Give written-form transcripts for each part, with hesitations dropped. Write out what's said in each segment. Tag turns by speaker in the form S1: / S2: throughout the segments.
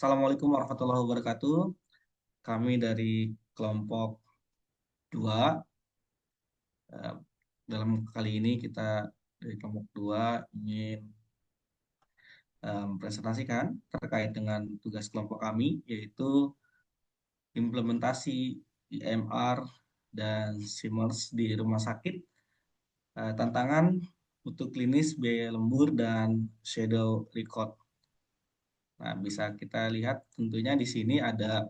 S1: Assalamualaikum warahmatullahi wabarakatuh. Kami dari kelompok 2. eh, Dalam kali ini kita dari kelompok 2 ingin presentasikan terkait dengan tugas kelompok kami, yaitu implementasi IMR dan SIMERS di rumah sakit, tantangan mutu klinis biaya lembur dan shadow record. Nah, bisa kita lihat tentunya di sini ada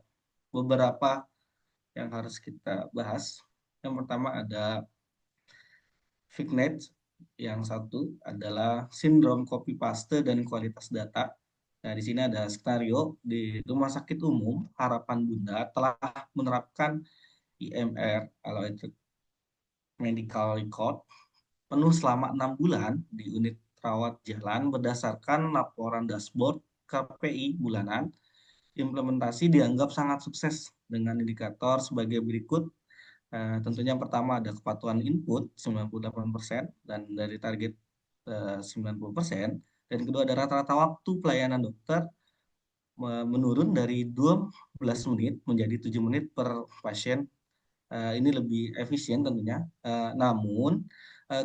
S1: beberapa yang harus kita bahas. Yang pertama ada Vignet, yang satu adalah sindrom copy paste dan kualitas data. Nah, di sini ada skenario di Rumah Sakit Umum Harapan Bunda telah menerapkan IMR Electronic Medical Record penuh selama 6 bulan di unit rawat jalan berdasarkan laporan dashboard KPI bulanan. Implementasi dianggap sangat sukses dengan indikator sebagai berikut. Tentunya yang pertama ada kepatuhan input 98% dan dari target 90%. Dan kedua ada rata-rata waktu pelayanan dokter menurun dari 12 menit menjadi 7 menit per pasien. Ini lebih efisien tentunya. Namun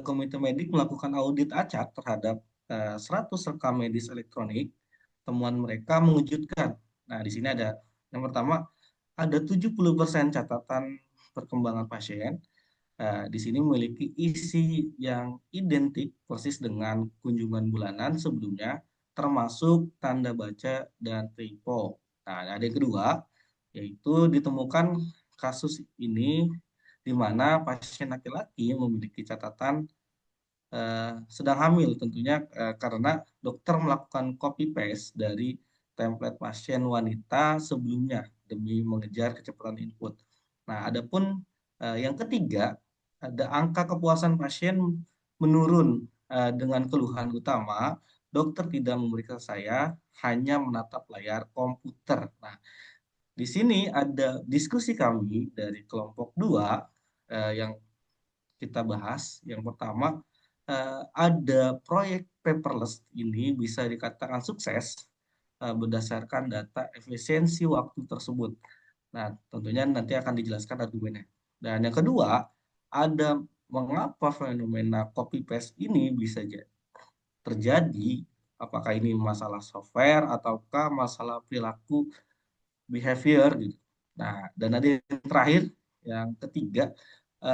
S1: Komite Medik melakukan audit acak terhadap 100 rekam medis elektronik. Temuan mereka mengejutkan. Nah, di sini ada yang pertama ada 70% catatan perkembangan pasien. Di sini memiliki isi yang identik persis dengan kunjungan bulanan sebelumnya, termasuk tanda baca dan typo. Nah, ada yang kedua, yaitu ditemukan kasus ini di mana pasien laki-laki memiliki catatan sedang hamil, tentunya karena dokter melakukan copy paste dari template pasien wanita sebelumnya demi mengejar kecepatan input. Nah, adapun yang ketiga, ada angka kepuasan pasien menurun dengan keluhan utama, dokter tidak memeriksa saya, hanya menatap layar komputer. Nah, di sini ada diskusi kami dari kelompok 2 yang kita bahas. Yang pertama, ada proyek paperless ini bisa dikatakan sukses berdasarkan data efisiensi waktu tersebut. Nah, tentunya nanti akan dijelaskan argumennya. Dan yang kedua, ada mengapa fenomena copy paste ini bisa terjadi, apakah ini masalah software ataukah masalah perilaku behavior gitu. Nah, dan ada yang terakhir, yang ketiga,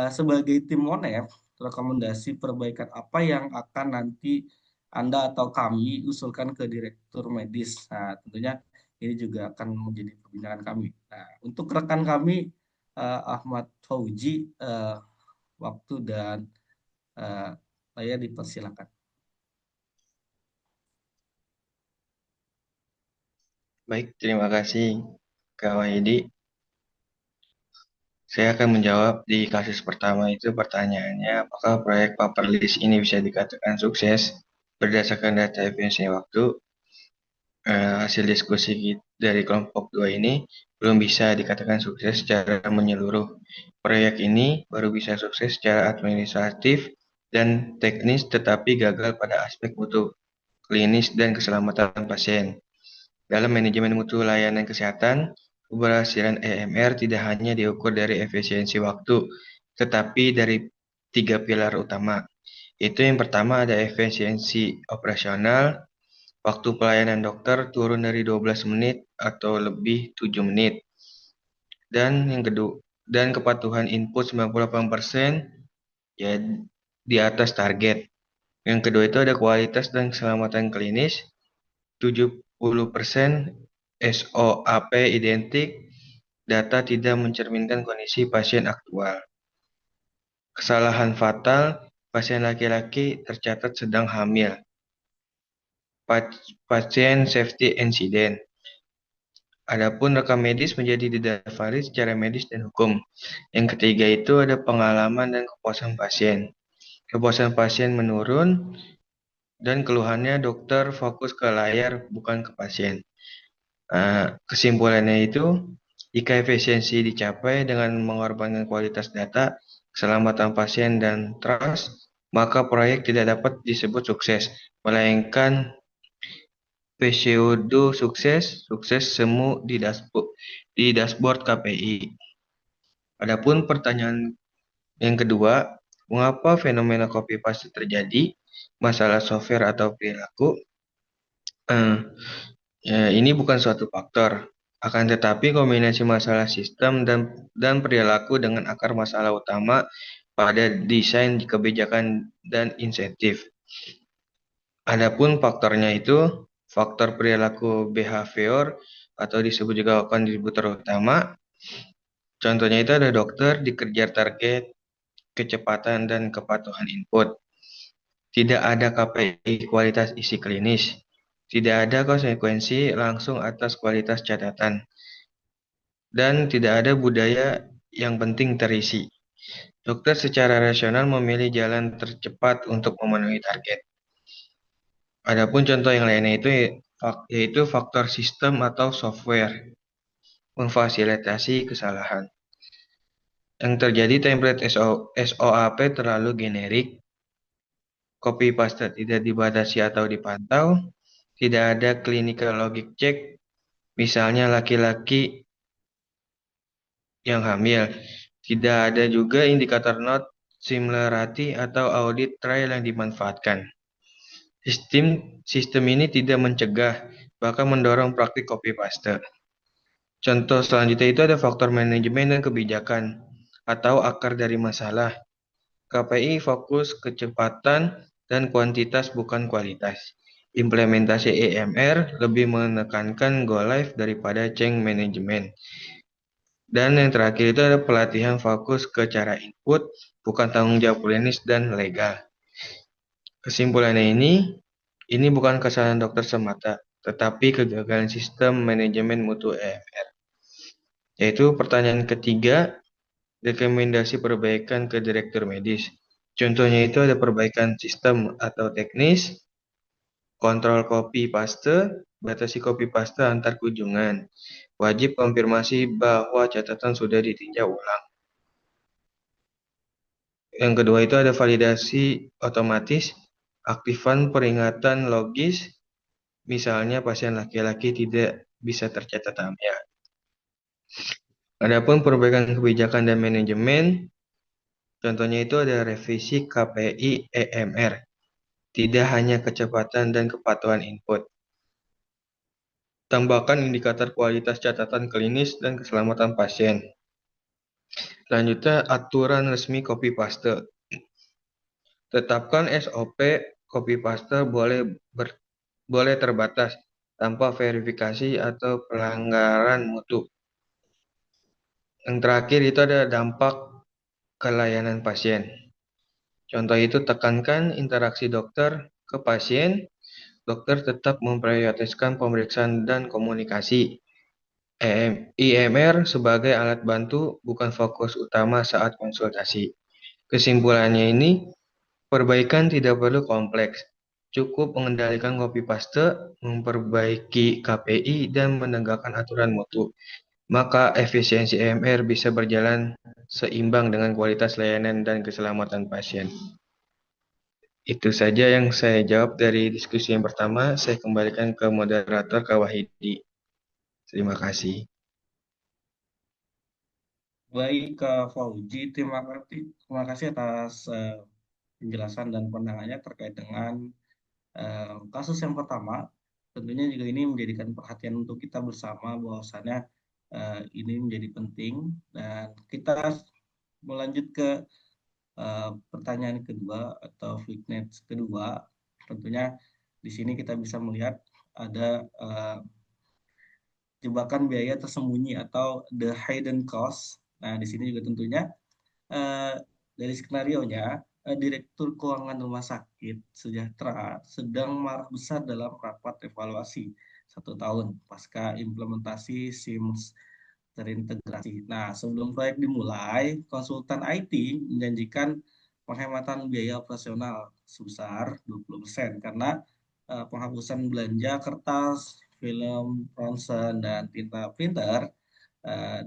S1: sebagai tim Monef, rekomendasi perbaikan apa yang akan nanti Anda atau kami usulkan ke Direktur Medis. Nah, tentunya ini juga akan menjadi perbincangan kami. Nah, untuk rekan kami, Ahmad Fauji, waktu dan eh, saya dipersilakan.
S2: Baik, terima kasih Kak Wahidi. Saya akan menjawab di kasus pertama itu pertanyaannya, apakah proyek Paperless ini bisa dikatakan sukses berdasarkan data efisiensi waktu? Hasil diskusi dari kelompok 2 ini belum bisa dikatakan sukses secara menyeluruh. Proyek ini baru bisa sukses secara administratif dan teknis tetapi gagal pada aspek mutu klinis dan keselamatan pasien. Dalam manajemen mutu layanan kesehatan, keberhasilan EMR tidak hanya diukur dari efisiensi waktu, tetapi dari 3 pilar utama. Itu yang pertama ada efisiensi operasional, waktu pelayanan dokter turun dari 12 menit atau lebih 7 menit. Dan yang kedua, dan kepatuhan input 98% ya di atas target. Yang kedua itu ada kualitas dan keselamatan klinis, 70% SOAP identik, data tidak mencerminkan kondisi pasien aktual. Kesalahan fatal, pasien laki-laki tercatat sedang hamil. Pasien safety incident. Adapun rekam medis menjadi didafari secara medis dan hukum. Yang ketiga itu ada pengalaman dan kepuasan pasien. Kepuasan pasien menurun dan keluhannya dokter fokus ke layar bukan ke pasien. Kesimpulannya itu, jika efisiensi dicapai dengan mengorbankan kualitas data, keselamatan pasien, dan trust, maka proyek tidak dapat disebut sukses, melainkan pseudo sukses semu di dashboard KPI. Adapun pertanyaan yang kedua, mengapa fenomena copy paste terjadi? Masalah software atau perilaku? Eh, ini bukan suatu faktor, akan tetapi kombinasi masalah sistem dan perilaku dengan akar masalah utama pada desain kebijakan dan insentif. Adapun faktornya itu, faktor perilaku behavior atau disebut juga kontributor utama. Contohnya itu ada dokter dikejar target, kecepatan, dan kepatuhan input. Tidak ada KPI kualitas isi klinis. Tidak ada konsekuensi langsung atas kualitas catatan. Dan tidak ada budaya yang penting terisi. Dokter secara rasional memilih jalan tercepat untuk memenuhi target. Adapun contoh yang lainnya itu yaitu faktor sistem atau software memfasilitasi kesalahan. Yang terjadi template SOAP terlalu generik, copy paste tidak dibatasi atau dipantau, tidak ada clinical logic check, misalnya laki-laki yang hamil. Tidak ada juga indikator not similarity atau audit trial yang dimanfaatkan. Sistem ini tidak mencegah, bahkan mendorong praktik copy paste. Contoh selanjutnya itu ada faktor manajemen dan kebijakan atau akar dari masalah. KPI fokus kecepatan dan kuantitas bukan kualitas. Implementasi EMR lebih menekankan go live daripada change management. Dan yang terakhir itu ada pelatihan fokus ke cara input, bukan tanggung jawab klinis dan legal. Kesimpulannya ini bukan kesalahan dokter semata, tetapi kegagalan sistem manajemen mutu EMR. Yaitu pertanyaan ketiga, rekomendasi perbaikan ke direktur medis. Contohnya itu ada perbaikan sistem atau teknis, kontrol copy paste, batasi copy paste antar kunjungan. Wajib konfirmasi bahwa catatan sudah ditinjau ulang. Yang kedua itu ada validasi otomatis, aktifan peringatan logis, misalnya pasien laki-laki tidak bisa tercatat hamil. Adapun perbaikan kebijakan dan manajemen, contohnya itu ada revisi KPI EMR, tidak hanya kecepatan dan kepatuhan input. Tambahkan indikator kualitas catatan klinis dan keselamatan pasien. Selanjutnya, aturan resmi copy paste. Tetapkan SOP copy paste boleh terbatas tanpa verifikasi atau pelanggaran mutu. Yang terakhir itu ada dampak ke layanan pasien. Contoh itu tekankan interaksi dokter ke pasien. Dokter tetap memprioritaskan pemeriksaan dan komunikasi. IMR sebagai alat bantu bukan fokus utama saat konsultasi. Kesimpulannya ini, perbaikan tidak perlu kompleks. Cukup mengendalikan copy paste, memperbaiki KPI, dan menegakkan aturan mutu. Maka efisiensi EMR bisa berjalan seimbang dengan kualitas layanan dan keselamatan pasien. Itu saja yang saya jawab dari diskusi yang pertama. Saya kembalikan ke moderator, Kak Wahidi. Terima kasih.
S1: Baik, Kak Fauji, terima kasih atas penjelasan dan pandangannya terkait dengan kasus yang pertama. Tentunya juga ini menjadikan perhatian untuk kita bersama bahwasannya ini menjadi penting dan kita melanjut ke pertanyaan kedua atau fitnet kedua. Tentunya di sini kita bisa melihat ada jebakan biaya tersembunyi atau the hidden cost. Nah, di sini juga tentunya eh, dari skenarionya, Direktur Keuangan Rumah Sakit Sejahtera sedang marah besar dalam rapat evaluasi 1 tahun pasca implementasi SIMS terintegrasi. Nah, sebelum proyek dimulai, konsultan IT menjanjikan penghematan biaya operasional sebesar 20% karena penghapusan belanja kertas, film, ronsen, dan tinta printer.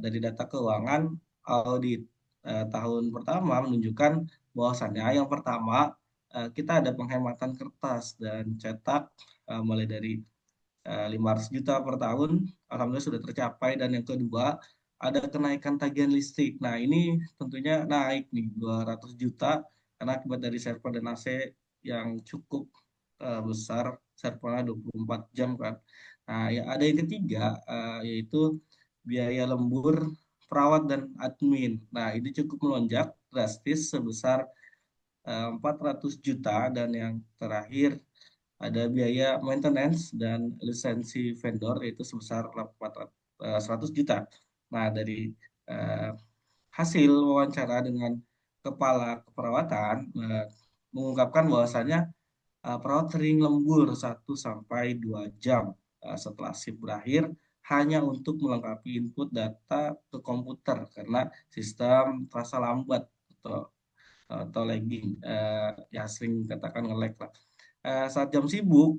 S1: Dari data keuangan audit tahun pertama menunjukkan bahwasannya yang pertama kita ada penghematan kertas dan cetak mulai dari 500 juta per tahun, alhamdulillah sudah tercapai. Dan yang kedua, ada kenaikan tagihan listrik. Nah, ini tentunya naik nih 200 juta karena akibat dari server dan AC yang cukup besar, servernya 24 jam kan. Nah, ya ada yang ketiga, yaitu biaya lembur perawat dan admin. Nah, ini cukup melonjak drastis sebesar 400 juta. Dan yang terakhir ada biaya maintenance dan lisensi vendor yaitu sebesar 100 juta. Nah, dari eh, hasil wawancara dengan kepala keperawatan mengungkapkan bahwasanya perawat sering lembur 1 sampai 2 jam setelah shift berakhir hanya untuk melengkapi input data ke komputer karena sistem terasa lambat atau lagging, ya sering katakan nge-lag lah. Saat jam sibuk,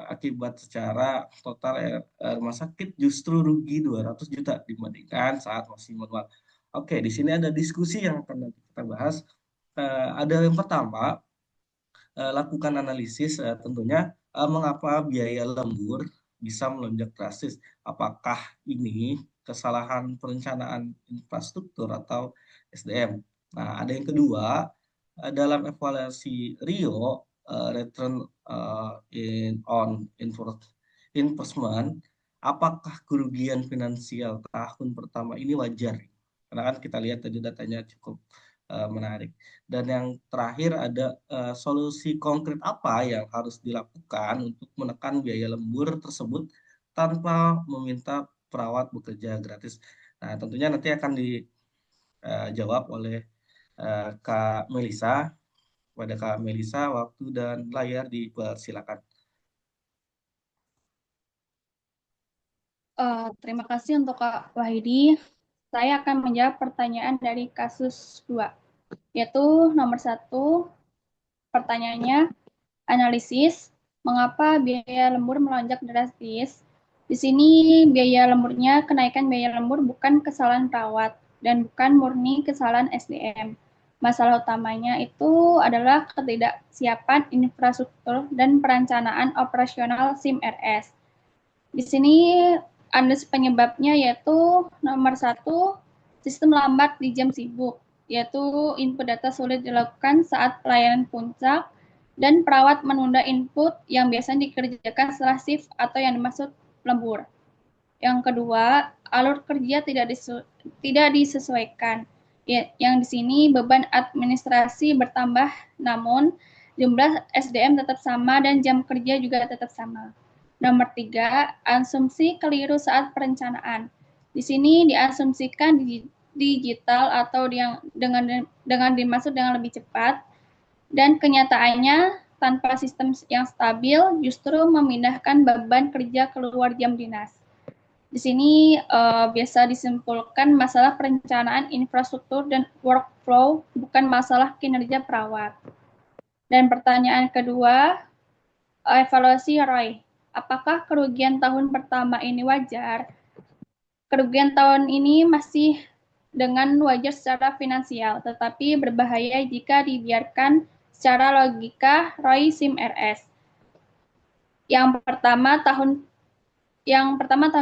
S1: akibat secara total rumah sakit justru rugi 200 juta dibandingkan saat masih manual. Oke, di sini ada diskusi yang akan nanti kita bahas. Ada yang pertama, lakukan analisis tentunya mengapa biaya lembur bisa melonjak drastis. Apakah ini kesalahan perencanaan infrastruktur atau SDM? Nah, ada yang kedua, dalam evaluasi Rio, return investment, apakah kerugian finansial tahun pertama ini wajar? Karena kan kita lihat tadi datanya cukup menarik. Dan yang terakhir ada solusi konkret apa yang harus dilakukan untuk menekan biaya lembur tersebut tanpa meminta perawat bekerja gratis. Nah, tentunya nanti akan dijawab oleh Kak Melisa. Pada Kak Melisa, waktu dan layar dipersilakan.
S3: Terima kasih untuk Kak Wahidi. Saya akan menjawab pertanyaan dari kasus 2, yaitu nomor 1, pertanyaannya, analisis, mengapa biaya lembur melonjak drastis? Di sini biaya lemburnya, kenaikan biaya lembur bukan kesalahan perawat dan bukan murni kesalahan SDM. Masalah utamanya itu adalah ketidaksiapan infrastruktur dan perencanaan operasional SIM RS. Di sini ada penyebabnya yaitu nomor 1, sistem lambat di jam sibuk, yaitu input data sulit dilakukan saat pelayanan puncak dan perawat menunda input yang biasanya dikerjakan setelah shift atau yang dimaksud lembur. Yang kedua, alur kerja tidak disesuaikan. Yang di sini beban administrasi bertambah, namun jumlah SDM tetap sama dan jam kerja juga tetap sama. Nomor 3, asumsi keliru saat perencanaan. Di sini diasumsikan digital atau dengan dimaksud dengan lebih cepat, dan kenyataannya tanpa sistem yang stabil justru memindahkan beban kerja keluar jam dinas. Di sini biasa disimpulkan masalah perencanaan infrastruktur dan workflow, bukan masalah kinerja perawat. Dan pertanyaan kedua, evaluasi ROI. Apakah kerugian tahun pertama ini wajar? Kerugian tahun ini masih dengan wajar secara finansial, tetapi berbahaya jika dibiarkan secara logika ROI SIM RS. Yang pertama tahun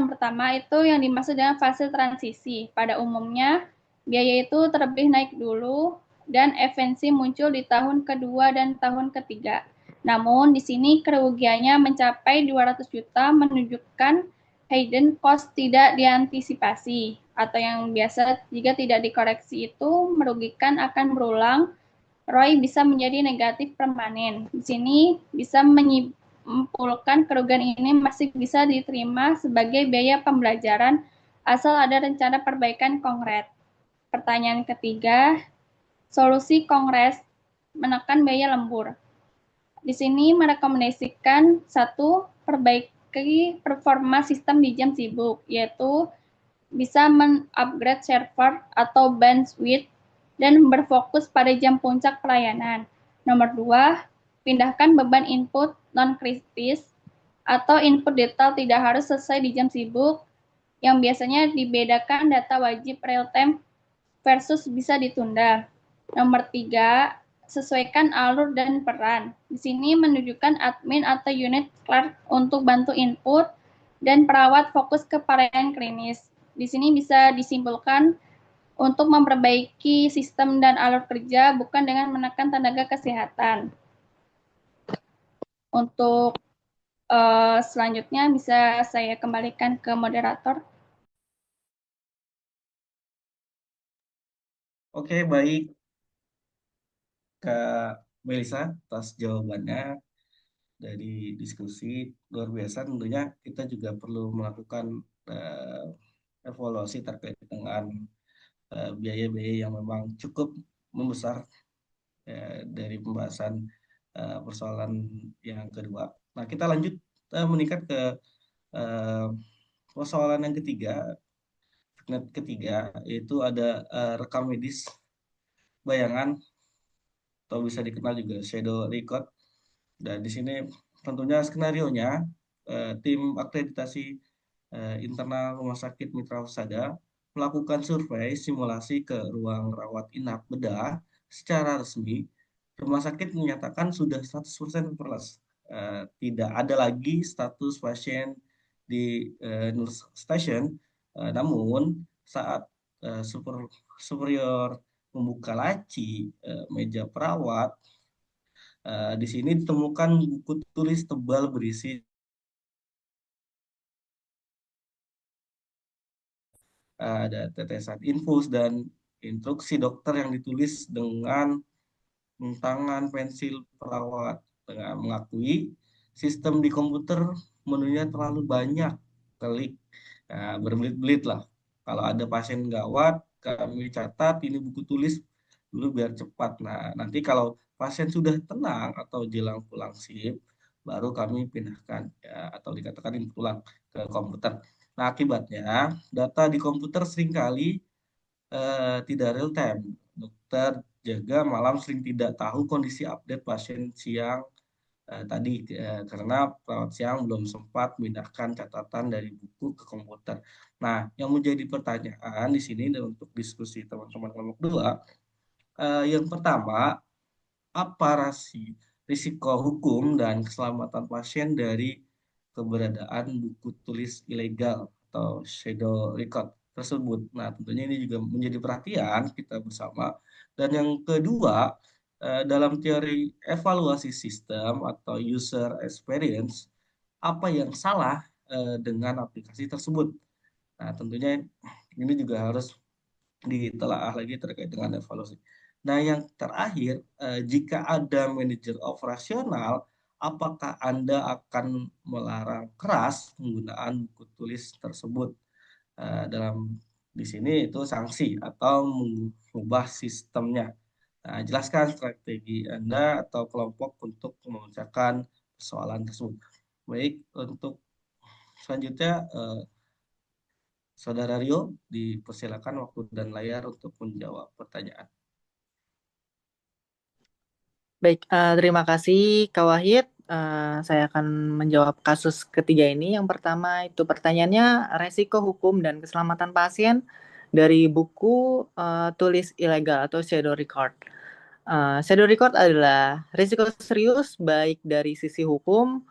S3: pertama itu yang dimaksud dengan fase transisi. Pada umumnya, biaya itu terlebih naik dulu dan efisiensi muncul di tahun kedua dan tahun ketiga. Namun di sini kerugiannya mencapai 200 juta, menunjukkan hidden cost tidak diantisipasi atau yang biasa jika tidak dikoreksi itu merugikan akan berulang. ROI bisa menjadi negatif permanen. Di sini bisa menyimpulkan kerugian ini masih bisa diterima sebagai biaya pembelajaran asal ada rencana perbaikan konkret. Pertanyaan ketiga, solusi kongres menekan biaya lembur. Di sini merekomendasikan 1, perbaiki performa sistem di jam sibuk, yaitu bisa men-upgrade server atau bandwidth dan berfokus pada jam puncak pelayanan. Nomor 2, pindahkan beban input non-kritis atau input detail tidak harus selesai di jam sibuk, yang biasanya dibedakan data wajib real-time versus bisa ditunda. Nomor 3, sesuaikan alur dan peran. Di sini menunjukkan admin atau unit clerk untuk bantu input dan perawat fokus ke pelayanan klinis. Di sini bisa disimpulkan untuk memperbaiki sistem dan alur kerja bukan dengan menekan tenaga kesehatan. Untuk selanjutnya bisa saya kembalikan ke moderator.
S1: Oke, baik Kak Melisa atas jawabannya dari diskusi luar biasa. Tentunya kita juga perlu melakukan evaluasi terkait dengan biaya-biaya yang memang cukup membesar dari pembahasan persoalan yang kedua. Nah, kita lanjut meningkat ke uh, persoalan yang ketiga. Ketiga yaitu ada rekam medis bayangan atau bisa dikenal juga shadow record. Dan di sini tentunya skenarionya tim akreditasi internal Rumah Sakit Mitra Husada melakukan survei simulasi ke ruang rawat inap bedah secara resmi. Rumah sakit menyatakan sudah 100% paperless. Tidak ada lagi status pasien di nurse station. Namun saat superior membuka laci meja perawat, di sini ditemukan buku tulis tebal berisi ada tetesan infus dan instruksi dokter yang ditulis dengan tangan pensil perawat, dengan mengakui sistem di komputer menunya terlalu banyak klik. Nah, berbelit-belit lah. Kalau ada pasien gawat, kami catat ini buku tulis dulu biar cepat. Nah, nanti kalau pasien sudah tenang atau jelang pulang shift, baru kami pindahkan ya, atau dikatakan input ulang ke komputer. Nah, akibatnya data di komputer seringkali tidak real time. Dokter jaga malam sering tidak tahu kondisi update pasien siang tadi karena perawat siang belum sempat memindahkan catatan dari buku ke komputer. Nah, yang menjadi pertanyaan di sini dan untuk diskusi teman-teman kelompok dua, yang pertama, apa risiko hukum dan keselamatan pasien dari keberadaan buku tulis ilegal atau shadow record tersebut. Nah, tentunya ini juga menjadi perhatian kita bersama. Dan yang kedua, dalam teori evaluasi sistem atau user experience, apa yang salah dengan aplikasi tersebut? Nah, tentunya ini juga harus ditelaah lagi terkait dengan evaluasi. Nah, yang terakhir, jika ada manajer operasional, apakah Anda akan melarang keras penggunaan buku tulis tersebut? Dalam di sini itu sanksi atau mengubah sistemnya. Nah, jelaskan strategi Anda atau kelompok untuk memecahkan persoalan tersebut. Baik, untuk selanjutnya Saudara Rio, dipersilakan waktu dan layar untuk menjawab pertanyaan.
S4: Baik, terima kasih Kak Wahid. Saya akan menjawab kasus ketiga ini. Yang pertama itu pertanyaannya resiko hukum dan keselamatan pasien dari buku tulis ilegal atau shadow record. Shadow record adalah risiko serius baik dari sisi hukum,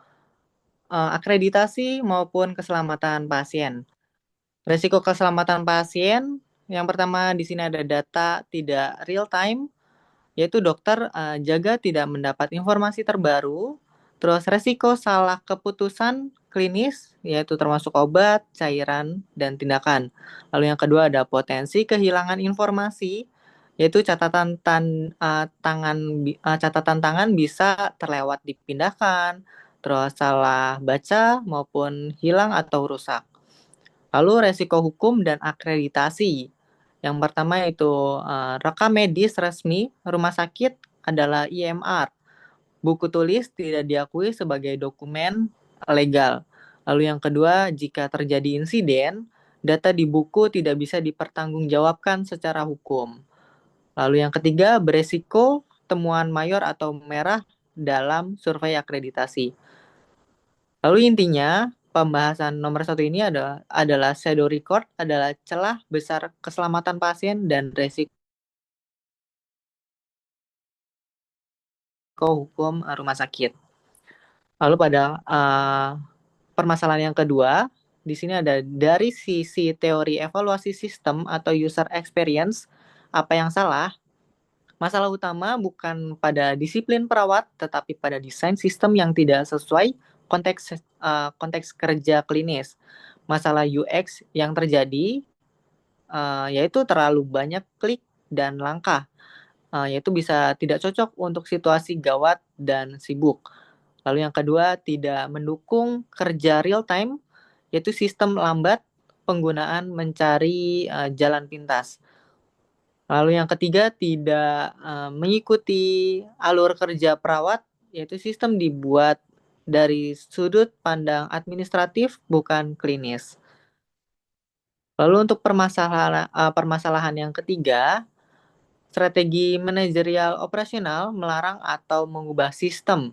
S4: akreditasi maupun keselamatan pasien. Risiko keselamatan pasien yang pertama di sini ada data tidak real time, yaitu dokter jaga tidak mendapat informasi terbaru, terus resiko salah keputusan klinis, yaitu termasuk obat, cairan, dan tindakan. Lalu yang kedua ada potensi kehilangan informasi, yaitu catatan tangan bisa terlewat dipindahkan, terus salah baca maupun hilang atau rusak. Lalu resiko hukum dan akreditasi. Yang pertama itu rekam medis resmi rumah sakit adalah IMR. Buku tulis tidak diakui sebagai dokumen legal. Lalu yang kedua, jika terjadi insiden, data di buku tidak bisa dipertanggungjawabkan secara hukum. Lalu yang ketiga, beresiko temuan mayor atau merah dalam survei akreditasi. Lalu intinya, pembahasan nomor 1 ini adalah shadow record adalah celah besar keselamatan pasien dan resiko hukum rumah sakit. Lalu pada permasalahan yang kedua, di sini ada dari sisi teori evaluasi sistem atau user experience, apa yang salah? Masalah utama bukan pada disiplin perawat, tetapi pada desain sistem yang tidak sesuai konteks kerja klinis. Masalah UX yang terjadi yaitu terlalu banyak klik dan langkah, yaitu bisa tidak cocok untuk situasi gawat dan sibuk. Lalu yang kedua, tidak mendukung kerja real time, yaitu sistem lambat penggunaan mencari jalan pintas. Lalu yang ketiga, tidak mengikuti alur kerja perawat, yaitu sistem dibuat dari sudut pandang administratif, bukan klinis. Lalu untuk permasalahan yang ketiga, strategi manajerial operasional melarang atau mengubah sistem.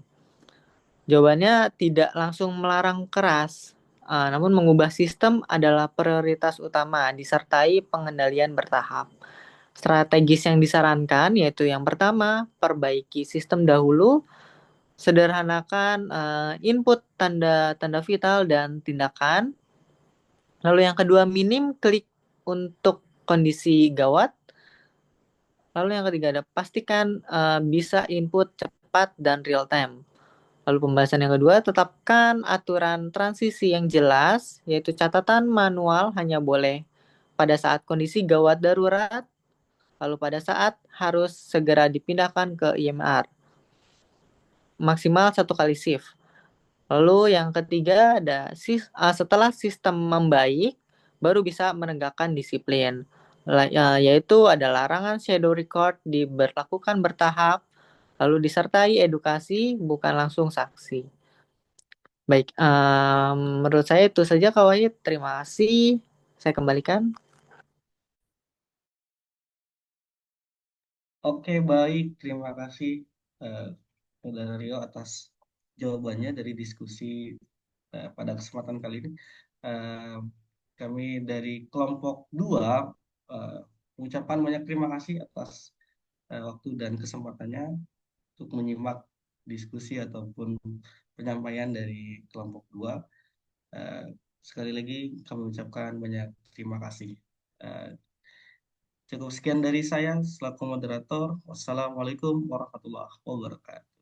S4: Jawabannya tidak langsung melarang keras, namun mengubah sistem adalah prioritas utama disertai pengendalian bertahap. Strategis yang disarankan yaitu yang pertama, perbaiki sistem dahulu, sederhanakan input tanda-tanda vital dan tindakan. Lalu yang kedua, minim klik untuk kondisi gawat. Lalu yang ketiga ada pastikan bisa input cepat dan real time. Lalu pembahasan yang kedua, tetapkan aturan transisi yang jelas, yaitu catatan manual hanya boleh pada saat kondisi gawat darurat, lalu pada saat harus segera dipindahkan ke IMR. Maksimal 1 kali shift. Lalu yang ketiga ada setelah sistem membaik, baru bisa menegakkan disiplin. Yaitu ada larangan shadow record diberlakukan bertahap, lalu disertai edukasi, bukan langsung saksi. Baik, menurut saya itu saja Kak Wahid. Terima kasih. Saya kembalikan.
S1: Oke, baik. Terima kasih Saudara Rio atas jawabannya dari diskusi pada kesempatan kali ini. Kami dari kelompok 2 mengucapkan banyak terima kasih atas waktu dan kesempatannya untuk menyimak diskusi ataupun penyampaian dari kelompok 2. Sekali lagi kami ucapkan banyak terima kasih. Cukup sekian dari saya selaku moderator. Wassalamualaikum warahmatullahi wabarakatuh.